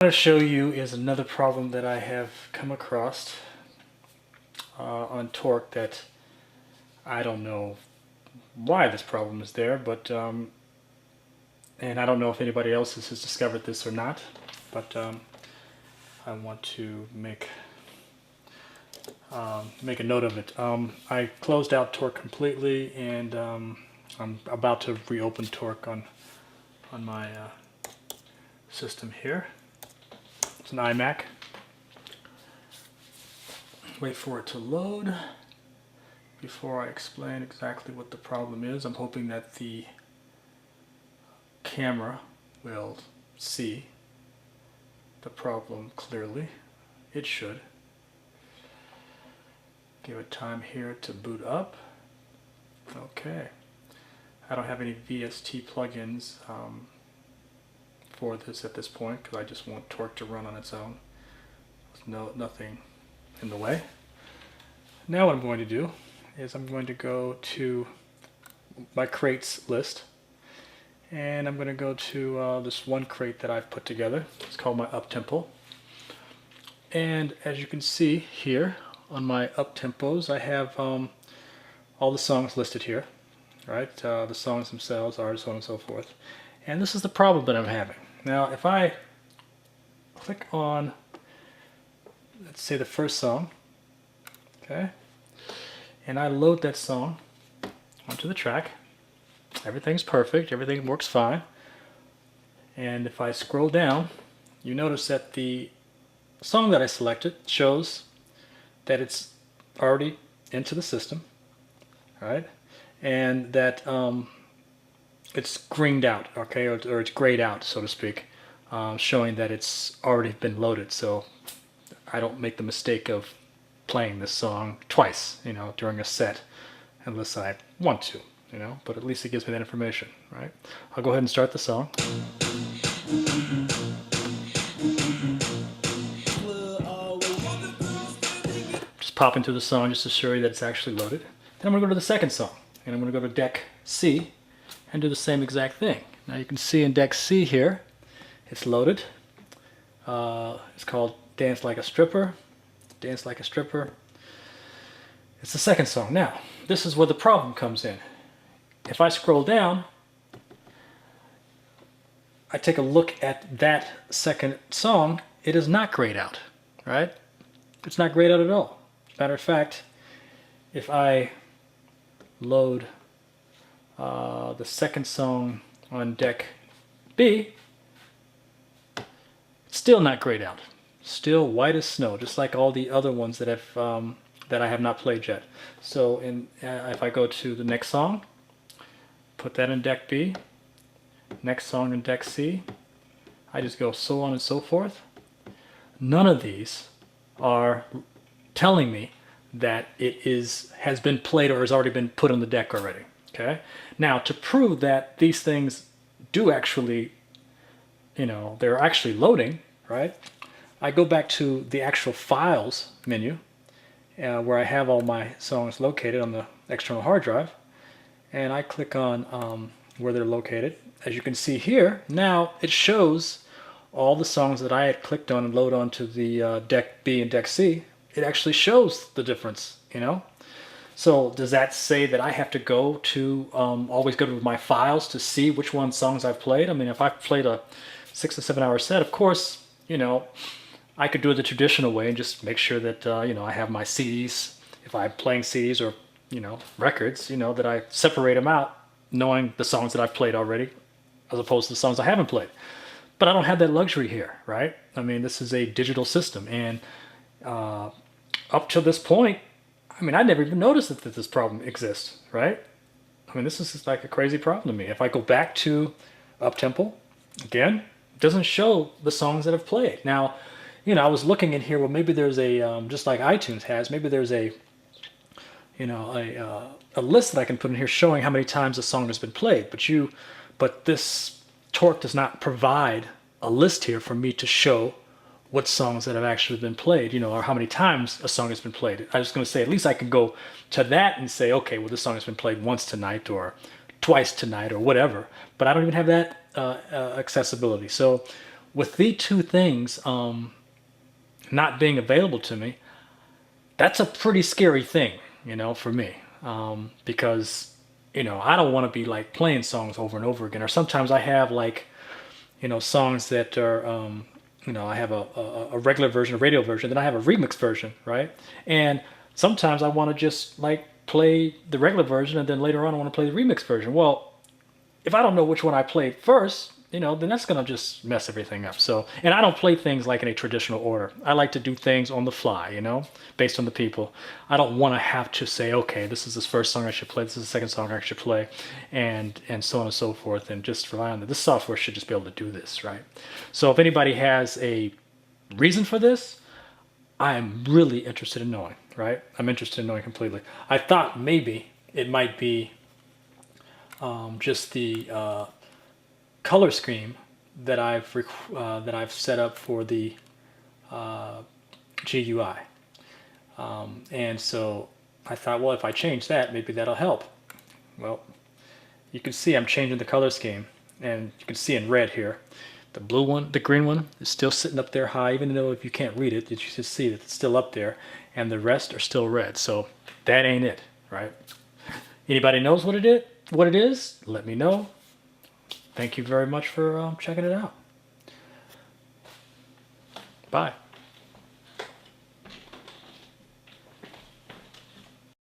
What I'm going to show you is another problem that I have come across on Torq that I don't know why this problem is there, but and I don't know if anybody else has discovered this or not, but I want to make a note of it. I closed out Torq completely, and I'm about to reopen Torq on my system here. It's an iMac. Wait for it to load before I explain exactly what the problem is. I'm hoping that the camera will see the problem clearly. It should. Give it time here to boot up. Okay. I don't have any VST plugins for this at this point because I just want Torq to run on its own with nothing in the way. Now what I'm going to do is I'm going to go to my crates list, and I'm going to go to this one crate that I've put together. It's called my up-tempo, and as you can see here on my up-tempos, I have all the songs listed here, right? The songs themselves, artists, so on and so forth. And this is the problem that I'm having. Now if I click on, let's say, the first song, okay, and I load that song onto the track, everything's perfect, everything works fine. And if I scroll down, you notice that the song that I selected shows that it's already into the system, right? And that it's greened out, okay, or it's grayed out, so to speak, showing that it's already been loaded, so I don't make the mistake of playing this song twice, you know, during a set, unless I want to, you know, but at least it gives me that information, right? I'll go ahead and start the song. Just pop into the song just to show you that it's actually loaded. Then I'm going to go to the second song, and I'm going to go to deck C and do the same exact thing. Now you can see in deck C here, it's loaded. It's called Dance Like a Stripper. Dance Like a Stripper. It's the second song. Now, this is where the problem comes in. If I scroll down, I take a look at that second song, it is not grayed out, right? It's not grayed out at all. As a matter of fact, if I load the second song on deck B, it's still not grayed out. Still white as snow, just like all the other ones that I have not played yet. So if I go to the next song, put that in deck B, next song in deck C, I just go so on and so forth. None of these are telling me that it has been played or has already been put on the deck already. Okay. Now, to prove that these things do actually, you know, they're actually loading, right? I go back to the actual files menu where I have all my songs located on the external hard drive, and I click on where they're located. As you can see here, now it shows all the songs that I had clicked on and load onto the deck B and deck C. It actually shows the difference, you know? So does that say that I have to go to, always go to my files to see which songs I've played? I mean, if I've played a 6 or 7 hour set, of course, you know, I could do it the traditional way and just make sure that, you know, I have my CDs, if I'm playing CDs or, you know, records, you know, that I separate them out, knowing the songs that I've played already, as opposed to the songs I haven't played. But I don't have that luxury here, right? I mean, this is a digital system, and up to this point, I mean, I never even noticed that this problem exists, right? I mean, this is just like a crazy problem to me. If I go back to up-tempo, again, it doesn't show the songs that I've played. Now, you know, I was looking in here, well, maybe there's a, just like iTunes has, maybe there's a, you know, a list that I can put in here showing how many times a song has been played. But this Torq does not provide a list here for me to show what songs that have actually been played, you know, or how many times a song has been played. I was going to say, at least I can go to that and say, okay, well, this song has been played once tonight or twice tonight or whatever. But I don't even have that accessibility. So with these two things not being available to me, that's a pretty scary thing, you know, for me, because I don't want to be like playing songs over and over again. Or sometimes I have like songs that are I have a regular version, a radio version, then I have a remix version, right? And sometimes I want to just like play the regular version, and then later on I want to play the remix version. Well, if I don't know which one I played first, then that's gonna just mess everything up. So, and I don't play things like in a traditional order. I like to do things on the fly, based on the people. I don't want to have to say, okay, this is the first song I should play, this is the second song I should play, and so on and so forth, and just rely on that. This software should just be able to do this, right? So, if anybody has a reason for this, I'm really interested in knowing, right? I'm interested in knowing completely. I thought maybe it might be just the color scheme that I've set up for the GUI, and so I thought, well, if I change that, maybe that'll help. Well, you can see I'm changing the color scheme, and you can see in red here, the blue one, the green one is still sitting up there high, even though if you can't read it, you just see that it's still up there, and the rest are still red. So that ain't it, right? Anybody knows what it is? Let me know. Thank you very much for checking it out. Bye.